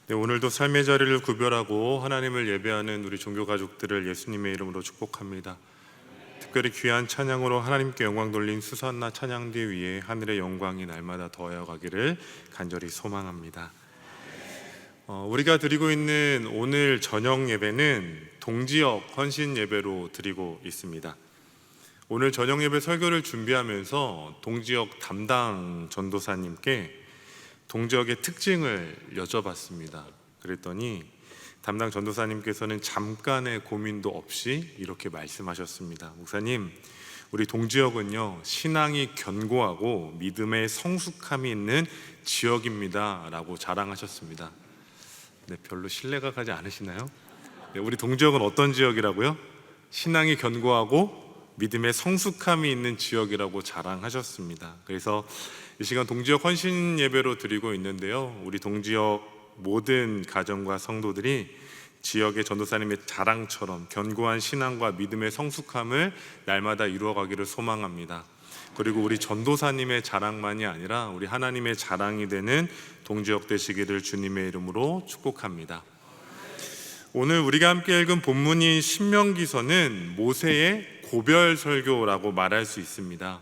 네, 오늘도 삶의 자리를 구별하고 하나님을 예배하는 우리 종교 가족들을 예수님의 이름으로 축복합니다. 특별히 귀한 찬양으로 하나님께 영광 돌린 수산나 찬양대 위에 하늘의 영광이 날마다 더하여 가기를 간절히 소망합니다. 우리가 드리고 있는 오늘 저녁 예배는 동지역 헌신 예배로 드리고 있습니다. 오늘 저녁 예배 설교를 준비하면서 동지역 담당 전도사님께 동지역의 특징을 여쭤봤습니다. 그랬더니 담당 전도사님께서는 잠깐의 고민도 없이 이렇게 말씀하셨습니다. 목사님, 우리 동지역은요, 신앙이 견고하고 믿음의 성숙함이 있는 지역입니다 라고 자랑하셨습니다. 네, 별로 신뢰가 가지 않으시나요? 네, 우리 동지역은 어떤 지역이라고요? 신앙이 견고하고 믿음의 성숙함이 있는 지역이라고 자랑하셨습니다. 그래서 이 시간 동지역 헌신 예배로 드리고 있는데요, 우리 동지역 모든 가정과 성도들이 지역의 전도사님의 자랑처럼 견고한 신앙과 믿음의 성숙함을 날마다 이루어가기를 소망합니다. 그리고 우리 전도사님의 자랑만이 아니라 우리 하나님의 자랑이 되는 동지역 되시기를 주님의 이름으로 축복합니다. 오늘 우리가 함께 읽은 본문인 신명기서는 모세의 고별 설교라고 말할 수 있습니다.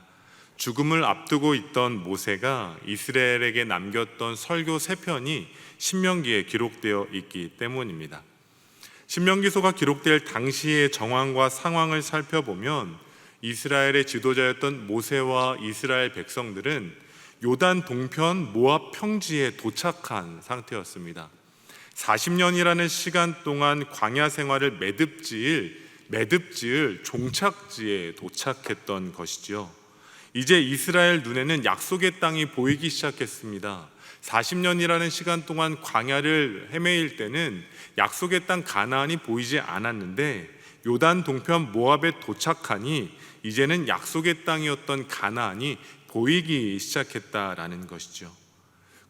죽음을 앞두고 있던 모세가 이스라엘에게 남겼던 설교 3편이 신명기에 기록되어 있기 때문입니다. 신명기서가 기록될 당시의 정황과 상황을 살펴보면 이스라엘의 지도자였던 모세와 이스라엘 백성들은 요단 동편 모압 평지에 도착한 상태였습니다. 40년이라는 시간 동안 광야 생활을 매듭지을 종착지에 도착했던 것이죠. 이제 이스라엘 눈에는 약속의 땅이 보이기 시작했습니다. 40년이라는 시간 동안 광야를 헤매일 때는 약속의 땅 가나안이 보이지 않았는데 요단 동편 모압에 도착하니 이제는 약속의 땅이었던 가나안이 보이기 시작했다라는 것이죠.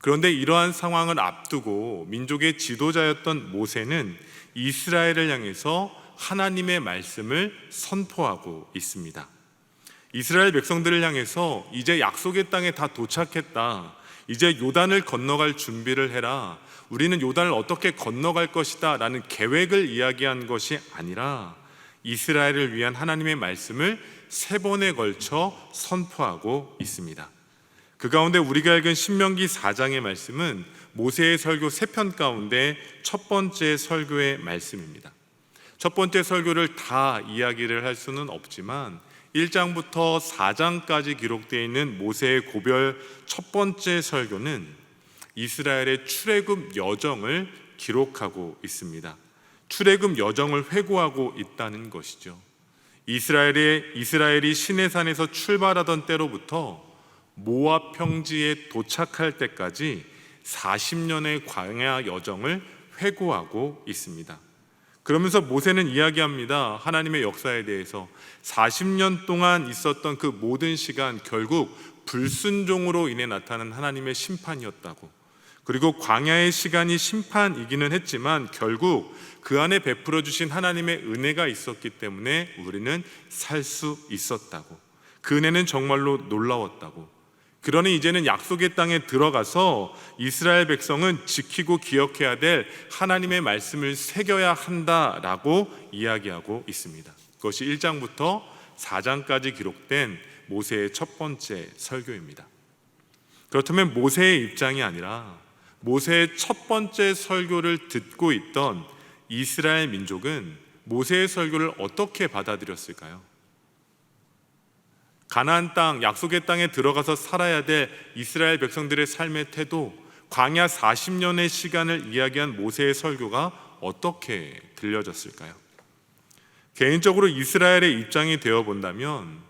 그런데 이러한 상황을 앞두고 민족의 지도자였던 모세는 이스라엘을 향해서 하나님의 말씀을 선포하고 있습니다. 이스라엘 백성들을 향해서 이제 약속의 땅에 다 도착했다, 이제 요단을 건너갈 준비를 해라, 우리는 요단을 어떻게 건너갈 것이다 라는 계획을 이야기한 것이 아니라 이스라엘을 위한 하나님의 말씀을 3번에 걸쳐 선포하고 있습니다. 그 가운데 우리가 읽은 신명기 4장의 말씀은 모세의 설교 3편 가운데 첫 번째 설교의 말씀입니다. 첫 번째 설교를 다 이야기를 할 수는 없지만 1장부터 4장까지 기록되어 있는 모세의 고별 첫 번째 설교는 이스라엘의 출애굽 여정을 기록하고 있습니다. 출애굽 여정을 회고하고 있다는 것이죠. 이스라엘이 시내산에서 출발하던 때로부터 모압 평지에 도착할 때까지 40년의 광야 여정을 회고하고 있습니다. 그러면서 모세는 이야기합니다. 하나님의 역사에 대해서 40년 동안 있었던 그 모든 시간, 결국 불순종으로 인해 나타난 하나님의 심판이었다고. 그리고 광야의 시간이 심판이기는 했지만 결국 그 안에 베풀어 주신 하나님의 은혜가 있었기 때문에 우리는 살 수 있었다고. 그 은혜는 정말로 놀라웠다고. 그러니 이제는 약속의 땅에 들어가서 이스라엘 백성은 지키고 기억해야 될 하나님의 말씀을 새겨야 한다라고 이야기하고 있습니다. 그것이 1장부터 4장까지 기록된 모세의 첫 번째 설교입니다. 그렇다면 모세의 입장이 아니라 모세의 첫 번째 설교를 듣고 있던 이스라엘 민족은 모세의 설교를 어떻게 받아들였을까요? 가나안 땅, 약속의 땅에 들어가서 살아야 될 이스라엘 백성들의 삶의 태도, 광야 40년의 시간을 이야기한 모세의 설교가 어떻게 들려졌을까요? 개인적으로 이스라엘의 입장이 되어본다면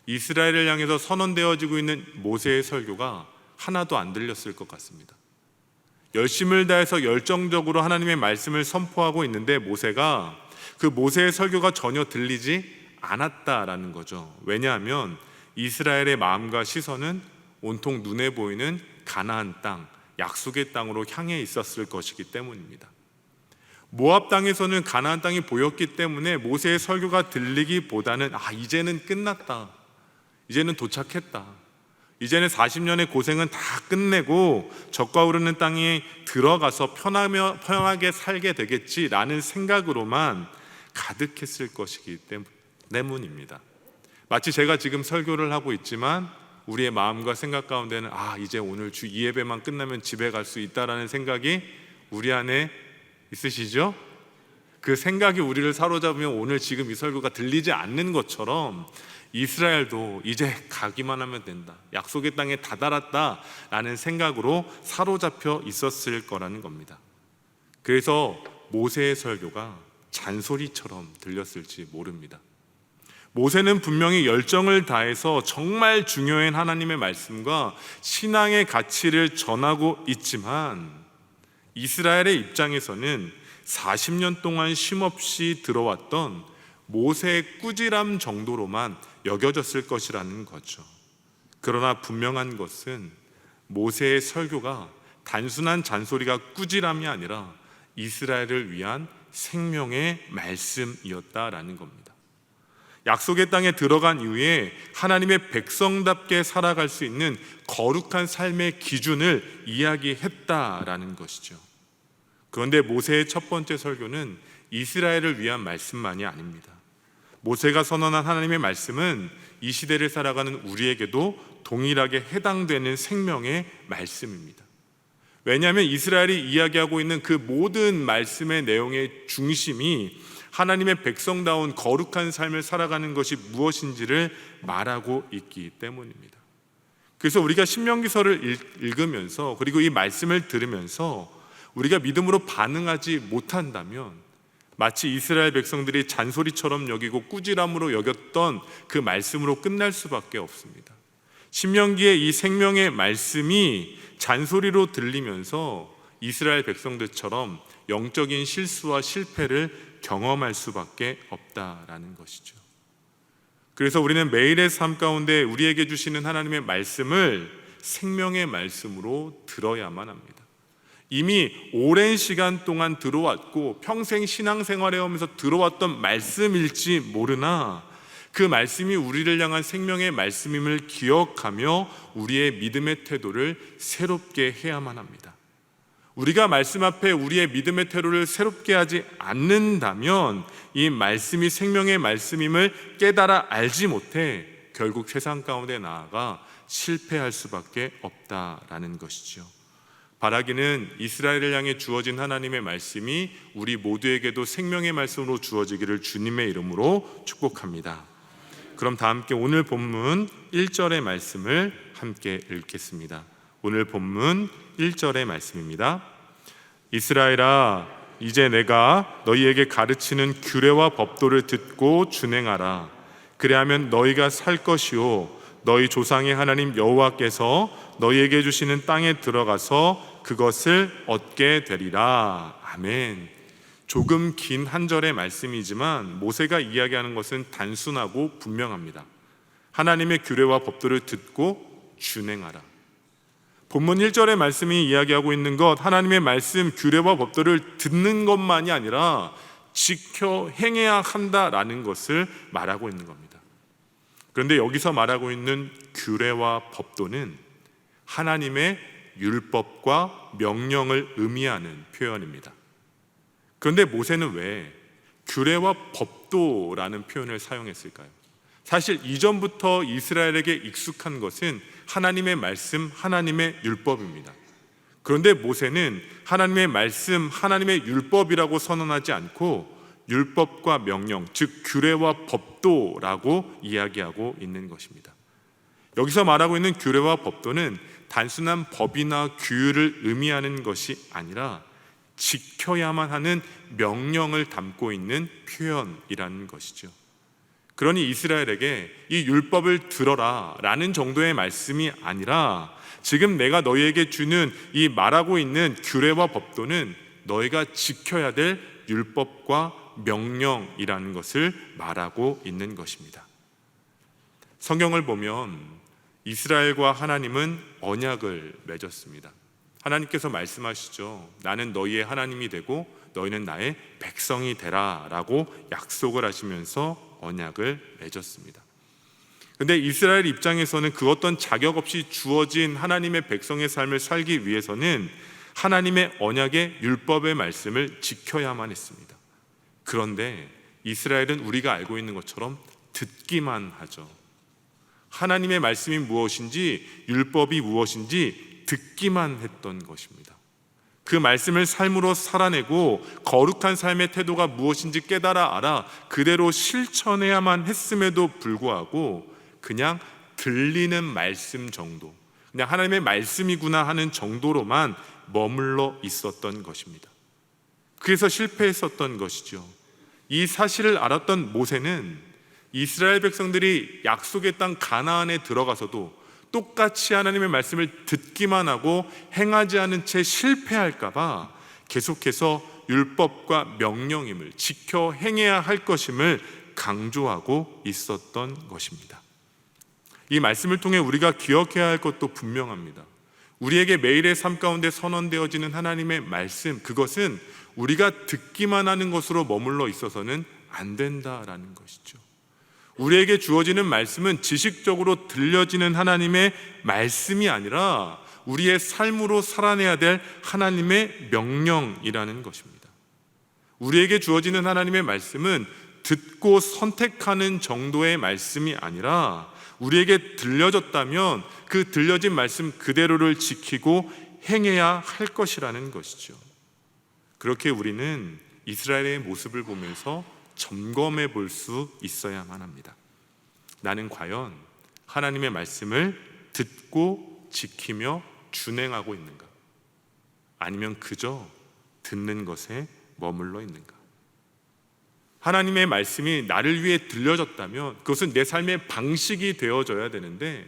이스라엘을 향해서 선언되어지고 있는 모세의 설교가 하나도 안 들렸을 것 같습니다. 열심을 다해서 열정적으로 하나님의 말씀을 선포하고 있는데 모세가 그 모세의 설교가 전혀 들리지 않았다라는 거죠. 왜냐하면 이스라엘의 마음과 시선은 온통 눈에 보이는 가나안 땅, 약속의 땅으로 향해 있었을 것이기 때문입니다. 모압 땅에서는 가나안 땅이 보였기 때문에 모세의 설교가 들리기보다는 이제는 끝났다, 이제는 도착했다, 이제는 40년의 고생은 다 끝내고 젖과 흐르는 땅에 들어가서 편하게 살게 되겠지라는 생각으로만 가득했을 것이기 때문입니다. 마치 제가 지금 설교를 하고 있지만 우리의 마음과 생각 가운데는 이제 오늘 주 2예배만 끝나면 집에 갈 수 있다라는 생각이 우리 안에 있으시죠? 그 생각이 우리를 사로잡으면 오늘 지금 이 설교가 들리지 않는 것처럼 이스라엘도 이제 가기만 하면 된다, 약속의 땅에 다다랐다라는 생각으로 사로잡혀 있었을 거라는 겁니다. 그래서 모세의 설교가 잔소리처럼 들렸을지 모릅니다. 모세는 분명히 열정을 다해서 정말 중요한 하나님의 말씀과 신앙의 가치를 전하고 있지만 이스라엘의 입장에서는 40년 동안 쉼없이 들어왔던 모세의 꾸지람 정도로만 여겨졌을 것이라는 거죠. 그러나 분명한 것은 모세의 설교가 단순한 잔소리가 꾸지람이 아니라 이스라엘을 위한 생명의 말씀이었다라는 겁니다. 약속의 땅에 들어간 이후에 하나님의 백성답게 살아갈 수 있는 거룩한 삶의 기준을 이야기했다라는 것이죠. 그런데 모세의 첫 번째 설교는 이스라엘을 위한 말씀만이 아닙니다. 모세가 선언한 하나님의 말씀은 이 시대를 살아가는 우리에게도 동일하게 해당되는 생명의 말씀입니다. 왜냐하면 이스라엘이 이야기하고 있는 그 모든 말씀의 내용의 중심이 하나님의 백성다운 거룩한 삶을 살아가는 것이 무엇인지를 말하고 있기 때문입니다. 그래서 우리가 신명기서를 읽으면서 그리고 이 말씀을 들으면서 우리가 믿음으로 반응하지 못한다면 마치 이스라엘 백성들이 잔소리처럼 여기고 꾸지람으로 여겼던 그 말씀으로 끝날 수밖에 없습니다. 신명기의 이 생명의 말씀이 잔소리로 들리면서 이스라엘 백성들처럼 영적인 실수와 실패를 경험할 수밖에 없다라는 것이죠. 그래서 우리는 매일의 삶 가운데 우리에게 주시는 하나님의 말씀을 생명의 말씀으로 들어야만 합니다. 이미 오랜 시간 동안 들어왔고 평생 신앙생활해 오면서 들어왔던 말씀일지 모르나 그 말씀이 우리를 향한 생명의 말씀임을 기억하며 우리의 믿음의 태도를 새롭게 해야만 합니다. 우리가 말씀 앞에 우리의 믿음의 태도를 새롭게 하지 않는다면 이 말씀이 생명의 말씀임을 깨달아 알지 못해 결국 세상 가운데 나아가 실패할 수밖에 없다라는 것이죠. 바라기는 이스라엘을 향해 주어진 하나님의 말씀이 우리 모두에게도 생명의 말씀으로 주어지기를 주님의 이름으로 축복합니다. 그럼 다 함께 오늘 본문 1절의 말씀을 함께 읽겠습니다. 오늘 본문 1절의 말씀입니다. 이스라엘아, 이제 내가 너희에게 가르치는 규례와 법도를 듣고 준행하라. 그래야면 너희가 살 것이요 너희 조상의 하나님 여호와께서 너희에게 주시는 땅에 들어가서 그것을 얻게 되리라. 아멘. 조금 긴 한 절의 말씀이지만 모세가 이야기하는 것은 단순하고 분명합니다. 하나님의 규례와 법도를 듣고 준행하라. 본문 1절의 말씀이 이야기하고 있는 것, 하나님의 말씀, 규례와 법도를 듣는 것만이 아니라 지켜 행해야 한다라는 것을 말하고 있는 겁니다. 그런데 여기서 말하고 있는 규례와 법도는 하나님의 율법과 명령을 의미하는 표현입니다. 그런데 모세는 왜 규례와 법도라는 표현을 사용했을까요? 사실 이전부터 이스라엘에게 익숙한 것은 하나님의 말씀, 하나님의 율법입니다. 그런데 모세는 하나님의 말씀, 하나님의 율법이라고 선언하지 않고 율법과 명령, 즉 규례와 법도라고 이야기하고 있는 것입니다. 여기서 말하고 있는 규례와 법도는 단순한 법이나 규율을 의미하는 것이 아니라 지켜야만 하는 명령을 담고 있는 표현이라는 것이죠. 그러니 이스라엘에게 이 율법을 들어라 라는 정도의 말씀이 아니라 지금 내가 너희에게 주는 이 말하고 있는 규례와 법도는 너희가 지켜야 될 율법과 명령이라는 것을 말하고 있는 것입니다. 성경을 보면 이스라엘과 하나님은 언약을 맺었습니다. 하나님께서 말씀하시죠. 나는 너희의 하나님이 되고 너희는 나의 백성이 되라 라고 약속을 하시면서 언약을 맺었습니다. 근데 이스라엘 입장에서는 그 어떤 자격 없이 주어진 하나님의 백성의 삶을 살기 위해서는 하나님의 언약의 율법의 말씀을 지켜야만 했습니다. 그런데 이스라엘은 우리가 알고 있는 것처럼 듣기만 하죠. 하나님의 말씀이 무엇인지, 율법이 무엇인지 듣기만 했던 것입니다. 그 말씀을 삶으로 살아내고 거룩한 삶의 태도가 무엇인지 깨달아 알아 그대로 실천해야만 했음에도 불구하고 그냥 들리는 말씀 정도, 그냥 하나님의 말씀이구나 하는 정도로만 머물러 있었던 것입니다. 그래서 실패했었던 것이죠. 이 사실을 알았던 모세는 이스라엘 백성들이 약속의 땅 가나안에 들어가서도 똑같이 하나님의 말씀을 듣기만 하고 행하지 않은 채 실패할까 봐 계속해서 율법과 명령임을 지켜 행해야 할 것임을 강조하고 있었던 것입니다. 이 말씀을 통해 우리가 기억해야 할 것도 분명합니다. 우리에게 매일의 삶 가운데 선언되어지는 하나님의 말씀, 그것은 우리가 듣기만 하는 것으로 머물러 있어서는 안 된다라는 것이죠. 우리에게 주어지는 말씀은 지식적으로 들려지는 하나님의 말씀이 아니라 우리의 삶으로 살아내야 될 하나님의 명령이라는 것입니다. 우리에게 주어지는 하나님의 말씀은 듣고 선택하는 정도의 말씀이 아니라 우리에게 들려졌다면 그 들려진 말씀 그대로를 지키고 행해야 할 것이라는 것이죠. 그렇게 우리는 이스라엘의 모습을 보면서 점검해 볼 수 있어야만 합니다. 나는 과연 하나님의 말씀을 듣고 지키며 준행하고 있는가? 아니면 그저 듣는 것에 머물러 있는가? 하나님의 말씀이 나를 위해 들려졌다면 그것은 내 삶의 방식이 되어져야 되는데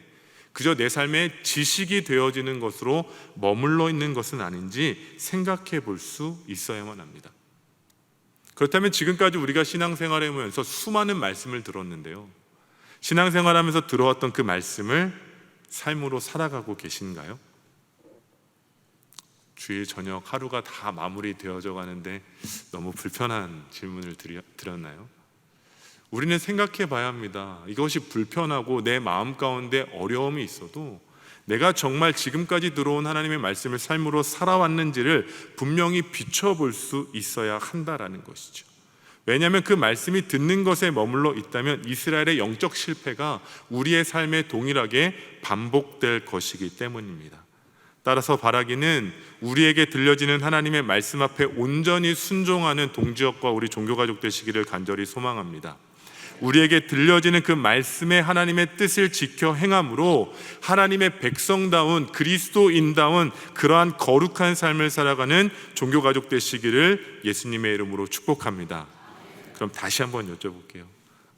그저 내 삶의 지식이 되어지는 것으로 머물러 있는 것은 아닌지 생각해 볼 수 있어야만 합니다. 그렇다면 지금까지 우리가 신앙생활을 하면서 수많은 말씀을 들었는데요, 신앙생활하면서 들어왔던 그 말씀을 삶으로 살아가고 계신가요? 주일 저녁 하루가 다 마무리되어져 가는데 너무 불편한 질문을 드렸나요? 우리는 생각해 봐야 합니다. 이것이 불편하고 내 마음 가운데 어려움이 있어도 내가 정말 지금까지 들어온 하나님의 말씀을 삶으로 살아왔는지를 분명히 비춰볼 수 있어야 한다라는 것이죠. 왜냐하면 그 말씀이 듣는 것에 머물러 있다면 이스라엘의 영적 실패가 우리의 삶에 동일하게 반복될 것이기 때문입니다. 따라서 바라기는 우리에게 들려지는 하나님의 말씀 앞에 온전히 순종하는 동지역과 우리 종교가족 되시기를 간절히 소망합니다. 우리에게 들려지는 그 말씀의 하나님의 뜻을 지켜 행함으로 하나님의 백성다운 그리스도인다운 그러한 거룩한 삶을 살아가는 종교가족 되시기를 예수님의 이름으로 축복합니다. 그럼 다시 한번 여쭤볼게요.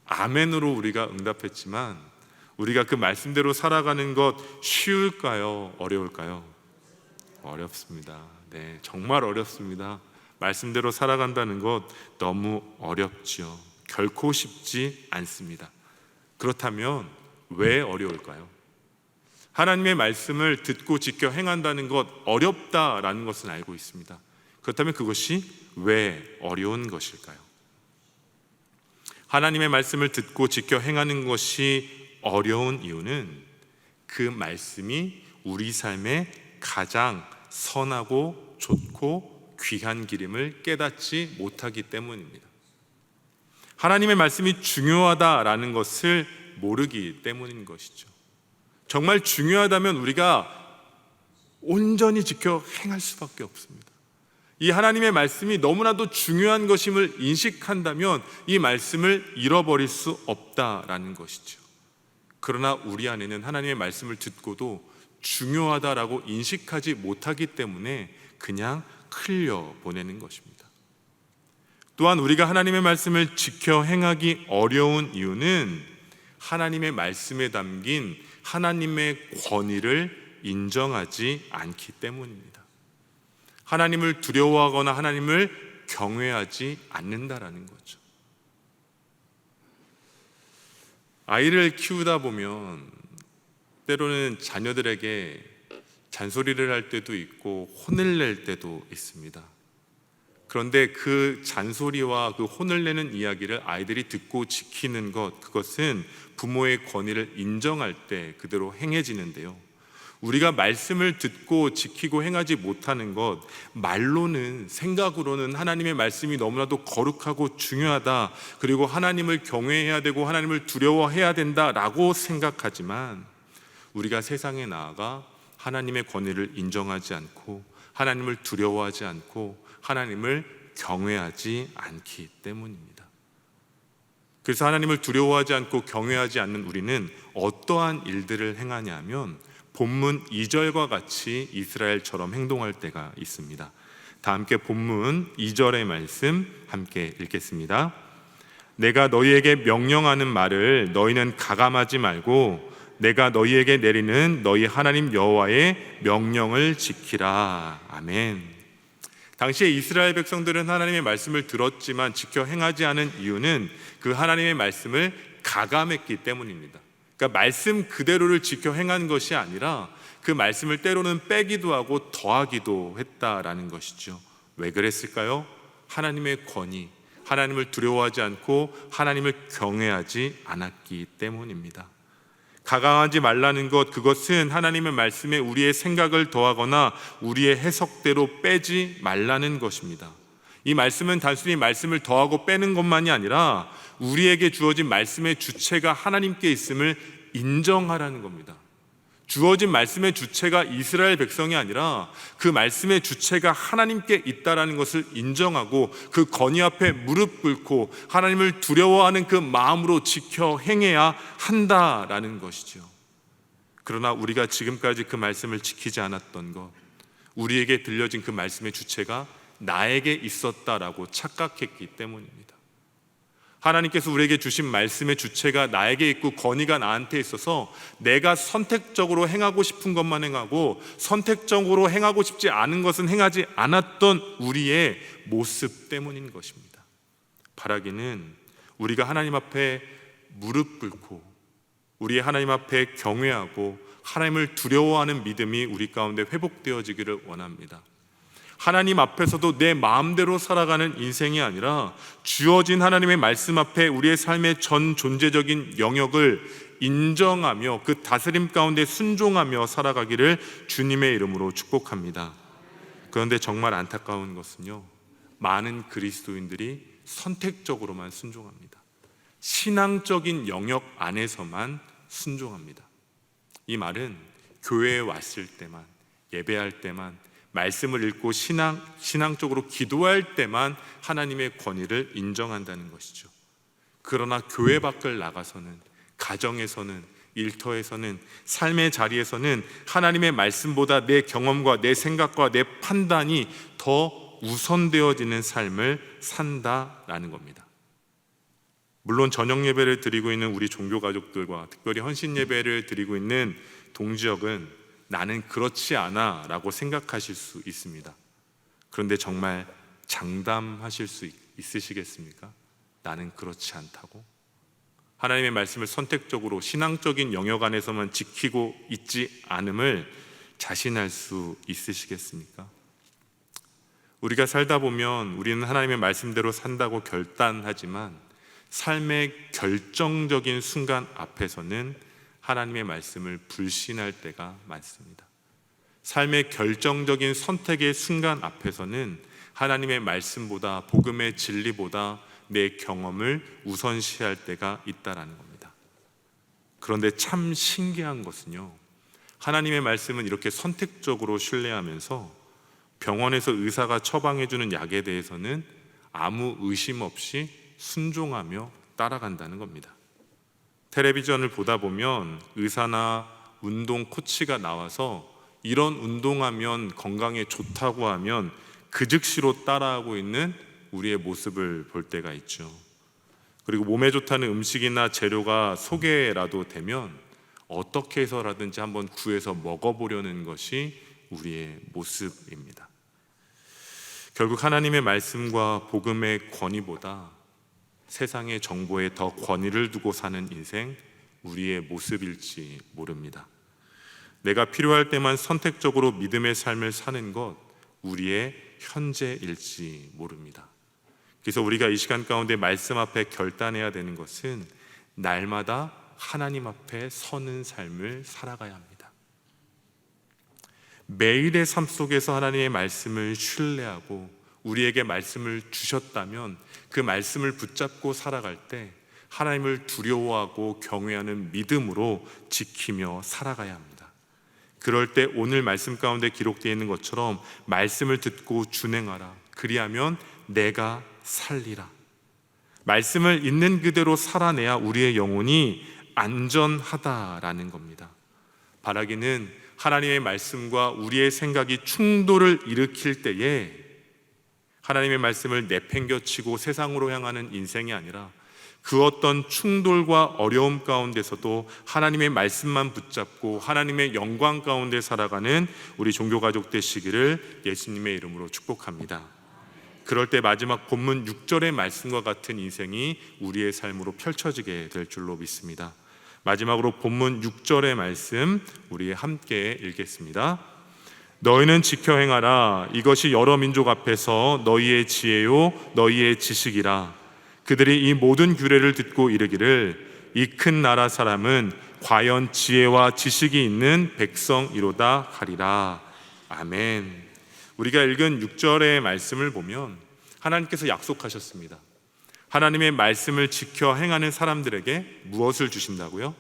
아멘으로 우리가 응답했지만 우리가 그 말씀대로 살아가는 것 쉬울까요? 어려울까요? 어렵습니다. 네, 정말 어렵습니다. 말씀대로 살아간다는 것 너무 어렵지요. 결코 쉽지 않습니다. 그렇다면 왜 어려울까요? 하나님의 말씀을 듣고 지켜 행한다는 것 어렵다라는 것은 알고 있습니다. 그렇다면 그것이 왜 어려운 것일까요? 하나님의 말씀을 듣고 지켜 행하는 것이 어려운 이유는 그 말씀이 우리 삶에 가장 선하고 좋고 귀한 길임을 깨닫지 못하기 때문입니다. 하나님의 말씀이 중요하다라는 것을 모르기 때문인 것이죠. 정말 중요하다면 우리가 온전히 지켜 행할 수밖에 없습니다. 이 하나님의 말씀이 너무나도 중요한 것임을 인식한다면 이 말씀을 잃어버릴 수 없다라는 것이죠. 그러나 우리 안에는 하나님의 말씀을 듣고도 중요하다라고 인식하지 못하기 때문에 그냥 흘려보내는 것입니다. 또한 우리가 하나님의 말씀을 지켜 행하기 어려운 이유는 하나님의 말씀에 담긴 하나님의 권위를 인정하지 않기 때문입니다. 하나님을 두려워하거나 하나님을 경외하지 않는다라는 거죠. 아이를 키우다 보면 때로는 자녀들에게 잔소리를 할 때도 있고 혼을 낼 때도 있습니다. 그런데 그 잔소리와 그 혼을 내는 이야기를 아이들이 듣고 지키는 것, 그것은 부모의 권위를 인정할 때 그대로 행해지는데요. 우리가 말씀을 듣고 지키고 행하지 못하는 것, 말로는, 생각으로는 하나님의 말씀이 너무나도 거룩하고 중요하다, 그리고 하나님을 경외해야 되고 하나님을 두려워해야 된다라고 생각하지만, 우리가 세상에 나아가 하나님의 권위를 인정하지 않고 하나님을 두려워하지 않고 하나님을 경외하지 않기 때문입니다. 그래서 하나님을 두려워하지 않고 경외하지 않는 우리는 어떠한 일들을 행하냐 하면 본문 2절과 같이 이스라엘처럼 행동할 때가 있습니다. 다 함께 본문 2절의 말씀 함께 읽겠습니다. 내가 너희에게 명령하는 말을 너희는 가감하지 말고 내가 너희에게 내리는 너희 하나님 여호와의 명령을 지키라. 아멘. 당시에 이스라엘 백성들은 하나님의 말씀을 들었지만 지켜 행하지 않은 이유는 그 하나님의 말씀을 가감했기 때문입니다. 그러니까 말씀 그대로를 지켜 행한 것이 아니라 그 말씀을 때로는 빼기도 하고 더하기도 했다라는 것이죠. 왜 그랬을까요? 하나님의 권위, 하나님을 두려워하지 않고 하나님을 경외하지 않았기 때문입니다. 가감하지 말라는 것, 그것은 하나님의 말씀에 우리의 생각을 더하거나 우리의 해석대로 빼지 말라는 것입니다. 이 말씀은 단순히 말씀을 더하고 빼는 것만이 아니라 우리에게 주어진 말씀의 주체가 하나님께 있음을 인정하라는 겁니다. 주어진 말씀의 주체가 이스라엘 백성이 아니라 그 말씀의 주체가 하나님께 있다라는 것을 인정하고 그 권위 앞에 무릎 꿇고 하나님을 두려워하는 그 마음으로 지켜 행해야 한다라는 것이죠. 그러나 우리가 지금까지 그 말씀을 지키지 않았던 것, 우리에게 들려진 그 말씀의 주체가 나에게 있었다라고 착각했기 때문입니다. 하나님께서 우리에게 주신 말씀의 주체가 나에게 있고 권위가 나한테 있어서 내가 선택적으로 행하고 싶은 것만 행하고 선택적으로 행하고 싶지 않은 것은 행하지 않았던 우리의 모습 때문인 것입니다. 바라기는 우리가 하나님 앞에 무릎 꿇고 우리 하나님 앞에 경외하고 하나님을 두려워하는 믿음이 우리 가운데 회복되어지기를 원합니다. 하나님 앞에서도 내 마음대로 살아가는 인생이 아니라 주어진 하나님의 말씀 앞에 우리의 삶의 전 존재적인 영역을 인정하며 그 다스림 가운데 순종하며 살아가기를 주님의 이름으로 축복합니다. 그런데 정말 안타까운 것은요, 많은 그리스도인들이 선택적으로만 순종합니다. 신앙적인 영역 안에서만 순종합니다. 이 말은 교회에 왔을 때만, 예배할 때만, 말씀을 읽고 신앙적으로 기도할 때만 하나님의 권위를 인정한다는 것이죠. 그러나 교회 밖을 나가서는, 가정에서는, 일터에서는, 삶의 자리에서는 하나님의 말씀보다 내 경험과 내 생각과 내 판단이 더 우선되어지는 삶을 산다라는 겁니다. 물론 저녁 예배를 드리고 있는 우리 종교 가족들과 특별히 헌신 예배를 드리고 있는 동지역은 나는 그렇지 않아 라고 생각하실 수 있습니다. 그런데 정말 장담하실 수 있으시겠습니까? 나는 그렇지 않다고? 하나님의 말씀을 선택적으로 신앙적인 영역 안에서만 지키고 있지 않음을 자신할 수 있으시겠습니까? 우리가 살다 보면 우리는 하나님의 말씀대로 산다고 결단하지만 삶의 결정적인 순간 앞에서는 하나님의 말씀을 불신할 때가 많습니다. 삶의 결정적인 선택의 순간 앞에서는 하나님의 말씀보다, 복음의 진리보다 내 경험을 우선시할 때가 있다라는 겁니다. 그런데 참 신기한 것은요, 하나님의 말씀은 이렇게 선택적으로 신뢰하면서 병원에서 의사가 처방해주는 약에 대해서는 아무 의심 없이 순종하며 따라간다는 겁니다. 텔레비전을 보다 보면 의사나 운동 코치가 나와서 이런 운동하면 건강에 좋다고 하면 그 즉시로 따라하고 있는 우리의 모습을 볼 때가 있죠. 그리고 몸에 좋다는 음식이나 재료가 소개라도 되면 어떻게 해서라든지 한번 구해서 먹어보려는 것이 우리의 모습입니다. 결국 하나님의 말씀과 복음의 권위보다 세상의 정보에 더 권위를 두고 사는 인생, 우리의 모습일지 모릅니다. 내가 필요할 때만 선택적으로 믿음의 삶을 사는 것, 우리의 현재일지 모릅니다. 그래서 우리가 이 시간 가운데 말씀 앞에 결단해야 되는 것은 날마다 하나님 앞에 서는 삶을 살아가야 합니다. 매일의 삶 속에서 하나님의 말씀을 신뢰하고 우리에게 말씀을 주셨다면 그 말씀을 붙잡고 살아갈 때 하나님을 두려워하고 경외하는 믿음으로 지키며 살아가야 합니다. 그럴 때 오늘 말씀 가운데 기록되어 있는 것처럼 말씀을 듣고 준행하라. 그리하면 내가 살리라. 말씀을 있는 그대로 살아내야 우리의 영혼이 안전하다라는 겁니다. 바라기는 하나님의 말씀과 우리의 생각이 충돌을 일으킬 때에 하나님의 말씀을 내팽겨치고 세상으로 향하는 인생이 아니라 그 어떤 충돌과 어려움 가운데서도 하나님의 말씀만 붙잡고 하나님의 영광 가운데 살아가는 우리 종교가족 되시기를 예수님의 이름으로 축복합니다. 그럴 때 마지막 본문 6절의 말씀과 같은 인생이 우리의 삶으로 펼쳐지게 될 줄로 믿습니다. 마지막으로 본문 6절의 말씀 우리 함께 읽겠습니다. 너희는 지켜 행하라. 이것이 여러 민족 앞에서 너희의 지혜요 너희의 지식이라. 그들이 이 모든 규례를 듣고 이르기를 이 큰 나라 사람은 과연 지혜와 지식이 있는 백성이로다 하리라. 아멘. 우리가 읽은 6절의 말씀을 보면 하나님께서 약속하셨습니다. 하나님의 말씀을 지켜 행하는 사람들에게 무엇을 주신다고요?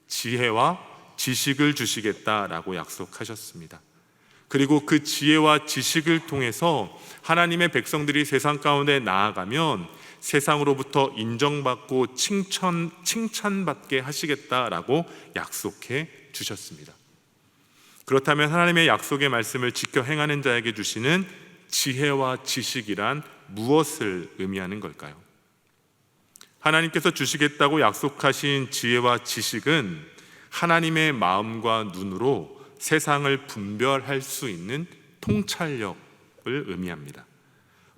지혜와 지식을 주시겠다라고 약속하셨습니다. 그리고 그 지혜와 지식을 통해서 하나님의 백성들이 세상 가운데 나아가면 세상으로부터 인정받고 칭찬받게 하시겠다라고 약속해 주셨습니다. 그렇다면 하나님의 약속의 말씀을 지켜 행하는 자에게 주시는 지혜와 지식이란 무엇을 의미하는 걸까요? 하나님께서 주시겠다고 약속하신 지혜와 지식은 하나님의 마음과 눈으로 세상을 분별할 수 있는 통찰력을 의미합니다.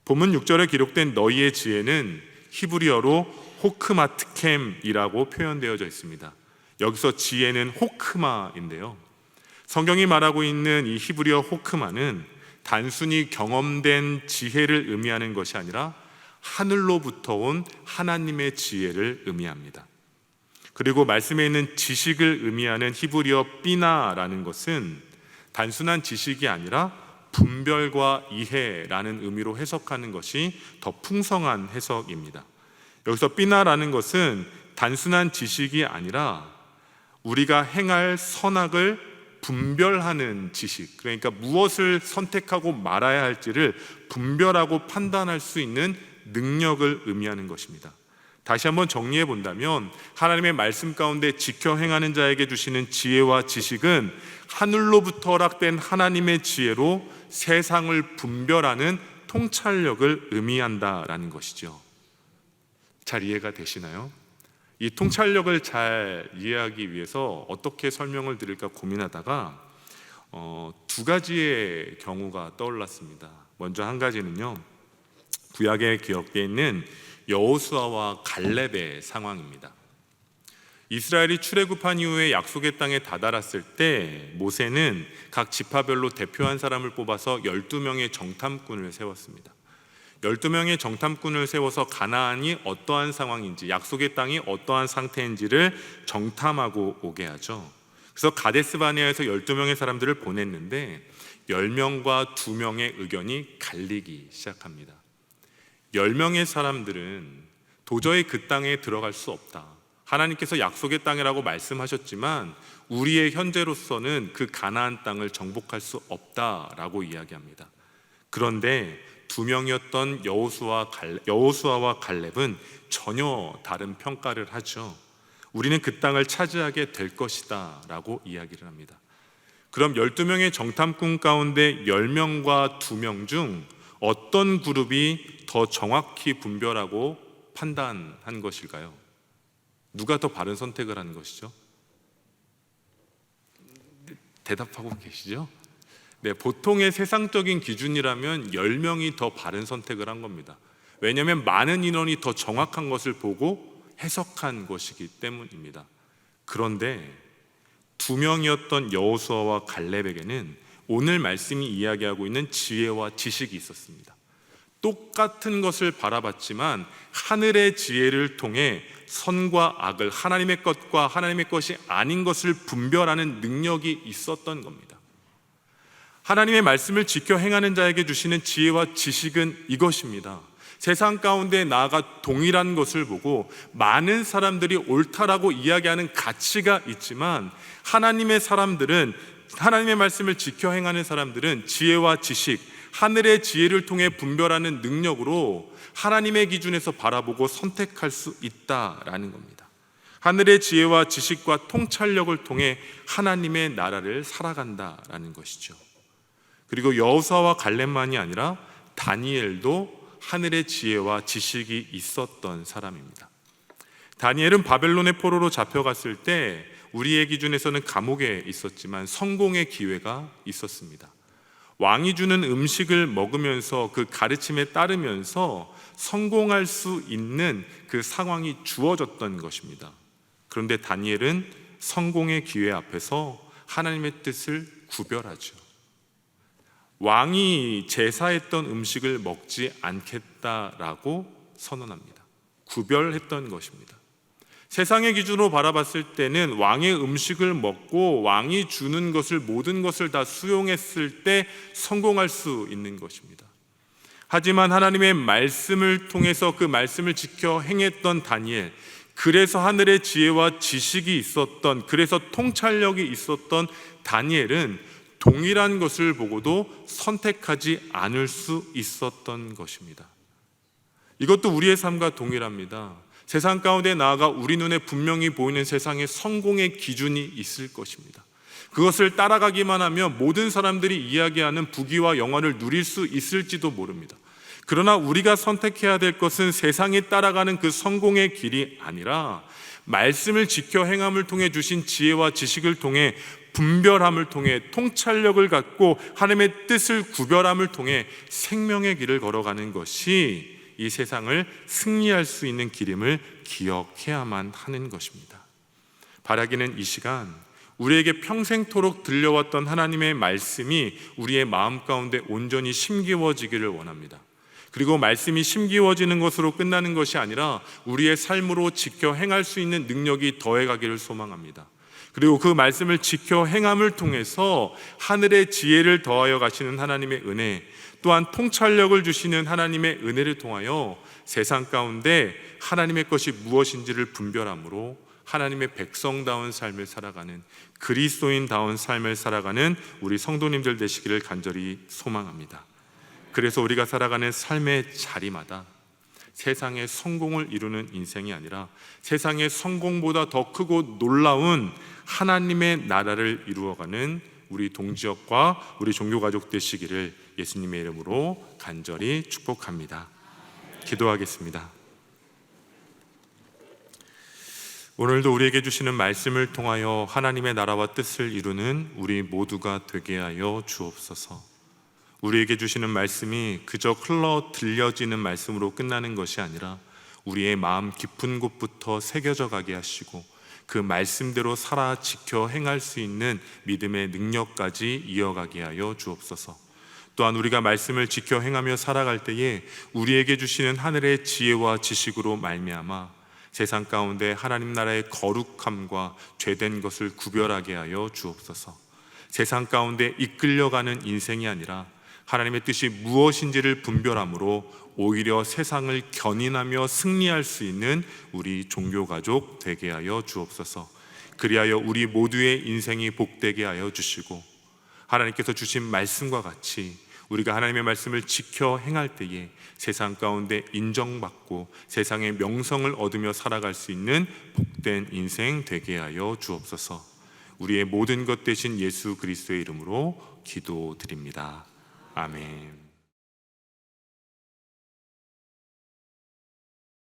본문 6절에 기록된 너희의 지혜는 히브리어로 호크마트켐이라고 표현되어져 있습니다. 여기서 지혜는 호크마인데요, 성경이 말하고 있는 이 히브리어 호크마는 단순히 경험된 지혜를 의미하는 것이 아니라 하늘로부터 온 하나님의 지혜를 의미합니다. 그리고 말씀에 있는 지식을 의미하는 히브리어 비나라는 것은 단순한 지식이 아니라 분별과 이해라는 의미로 해석하는 것이 더 풍성한 해석입니다. 여기서 비나라는 것은 단순한 지식이 아니라 우리가 행할 선악을 분별하는 지식, 그러니까 무엇을 선택하고 말아야 할지를 분별하고 판단할 수 있는 능력을 의미하는 것입니다. 다시 한번 정리해 본다면 하나님의 말씀 가운데 지켜 행하는 자에게 주시는 지혜와 지식은 하늘로부터 허락된 하나님의 지혜로 세상을 분별하는 통찰력을 의미한다라는 것이죠. 잘 이해가 되시나요? 이 통찰력을 잘 이해하기 위해서 어떻게 설명을 드릴까 고민하다가 두 가지의 경우가 떠올랐습니다. 먼저 한 가지는요, 구약에 기록되어 있는 여호수아와 갈렙의 상황입니다. 이스라엘이 출애굽한 이후에 약속의 땅에 다다랐을 때 모세는 각 지파별로 대표한 사람을 뽑아서 12명의 정탐꾼을 세웠습니다. 12명의 정탐꾼을 세워서 가나안이 어떠한 상황인지, 약속의 땅이 어떠한 상태인지를 정탐하고 오게 하죠. 그래서 가데스바네아에서 12명의 사람들을 보냈는데 10명과 2명의 의견이 갈리기 시작합니다. 10명의 사람들은 도저히 그 땅에 들어갈 수 없다, 하나님께서 약속의 땅이라고 말씀하셨지만 우리의 현재로서는 그 가나안 땅을 정복할 수 없다라고 이야기합니다. 그런데 2명이었던 여호수아와 갈렙은 전혀 다른 평가를 하죠. 우리는 그 땅을 차지하게 될 것이다 라고 이야기를 합니다. 그럼 12명의 정탐꾼 가운데 10명과 2명 중 어떤 그룹이 더 정확히 분별하고 판단한 것일까요? 누가 더 바른 선택을 한 것이죠? 대답하고 계시죠? 네, 보통의 세상적인 기준이라면 10명이 더 바른 선택을 한 겁니다. 왜냐하면 많은 인원이 더 정확한 것을 보고 해석한 것이기 때문입니다. 그런데 2명이었던 여호수아와 갈렙에게는 오늘 말씀이 이야기하고 있는 지혜와 지식이 있었습니다. 똑같은 것을 바라봤지만 하늘의 지혜를 통해 선과 악을, 하나님의 것과 하나님의 것이 아닌 것을 분별하는 능력이 있었던 겁니다. 하나님의 말씀을 지켜 행하는 자에게 주시는 지혜와 지식은 이것입니다. 세상 가운데 나아가 동일한 것을 보고 많은 사람들이 옳다라고 이야기하는 가치가 있지만 하나님의 말씀을 지켜 행하는 사람들은 지혜와 지식, 하늘의 지혜를 통해 분별하는 능력으로 하나님의 기준에서 바라보고 선택할 수 있다라는 겁니다. 하늘의 지혜와 지식과 통찰력을 통해 하나님의 나라를 살아간다라는 것이죠. 그리고 여호수아와 갈렙만이 아니라 다니엘도 하늘의 지혜와 지식이 있었던 사람입니다. 다니엘은 바벨론의 포로로 잡혀갔을 때 우리의 기준에서는 감옥에 있었지만 성공의 기회가 있었습니다. 왕이 주는 음식을 먹으면서 그 가르침에 따르면서 성공할 수 있는 그 상황이 주어졌던 것입니다. 그런데 다니엘은 성공의 기회 앞에서 하나님의 뜻을 구별하죠. 왕이 제사했던 음식을 먹지 않겠다라고 선언합니다. 구별했던 것입니다. 세상의 기준으로 바라봤을 때는 왕의 음식을 먹고 왕이 주는 것을, 모든 것을 다 수용했을 때 성공할 수 있는 것입니다. 하지만 하나님의 말씀을 통해서 그 말씀을 지켜 행했던 다니엘, 그래서 하늘의 지혜와 지식이 있었던, 그래서 통찰력이 있었던 다니엘은 동일한 것을 보고도 선택하지 않을 수 있었던 것입니다. 이것도 우리의 삶과 동일합니다. 세상 가운데 나아가 우리 눈에 분명히 보이는 세상의 성공의 기준이 있을 것입니다. 그것을 따라가기만 하면 모든 사람들이 이야기하는 부귀와 영화를 누릴 수 있을지도 모릅니다. 그러나 우리가 선택해야 될 것은 세상이 따라가는 그 성공의 길이 아니라 말씀을 지켜 행함을 통해 주신 지혜와 지식을 통해 분별함을 통해 통찰력을 갖고 하나님의 뜻을 구별함을 통해 생명의 길을 걸어가는 것이 이 세상을 승리할 수 있는 길임을 기억해야만 하는 것입니다. 바라기는 이 시간 우리에게 평생토록 들려왔던 하나님의 말씀이 우리의 마음 가운데 온전히 심기워지기를 원합니다. 그리고 말씀이 심기워지는 것으로 끝나는 것이 아니라 우리의 삶으로 지켜 행할 수 있는 능력이 더해가기를 소망합니다. 그리고 그 말씀을 지켜 행함을 통해서 하늘의 지혜를 더하여 가시는 하나님의 은혜, 또한 통찰력을 주시는 하나님의 은혜를 통하여 세상 가운데 하나님의 것이 무엇인지를 분별함으로 하나님의 백성다운 삶을 살아가는, 그리스도인다운 삶을 살아가는 우리 성도님들 되시기를 간절히 소망합니다. 그래서 우리가 살아가는 삶의 자리마다 세상의 성공을 이루는 인생이 아니라 세상의 성공보다 더 크고 놀라운 하나님의 나라를 이루어가는 우리 동지역과 우리 종교가족 되시기를 예수님의 이름으로 간절히 축복합니다. 기도하겠습니다. 오늘도 우리에게 주시는 말씀을 통하여 하나님의 나라와 뜻을 이루는 우리 모두가 되게 하여 주옵소서. 우리에게 주시는 말씀이 그저 흘러 들려지는 말씀으로 끝나는 것이 아니라 우리의 마음 깊은 곳부터 새겨져 가게 하시고 그 말씀대로 살아 지켜 행할 수 있는 믿음의 능력까지 이어가게 하여 주옵소서. 또한 우리가 말씀을 지켜 행하며 살아갈 때에 우리에게 주시는 하늘의 지혜와 지식으로 말미암아 세상 가운데 하나님 나라의 거룩함과 죄된 것을 구별하게 하여 주옵소서. 세상 가운데 이끌려가는 인생이 아니라 하나님의 뜻이 무엇인지를 분별함으로 오히려 세상을 견인하며 승리할 수 있는 우리 종교가족 되게 하여 주옵소서. 그리하여 우리 모두의 인생이 복되게 하여 주시고 하나님께서 주신 말씀과 같이 우리가 하나님의 말씀을 지켜 행할 때에 세상 가운데 인정받고 세상의 명성을 얻으며 살아갈 수 있는 복된 인생 되게 하여 주옵소서. 우리의 모든 것 되신 예수 그리스도의 이름으로 기도드립니다. 아멘.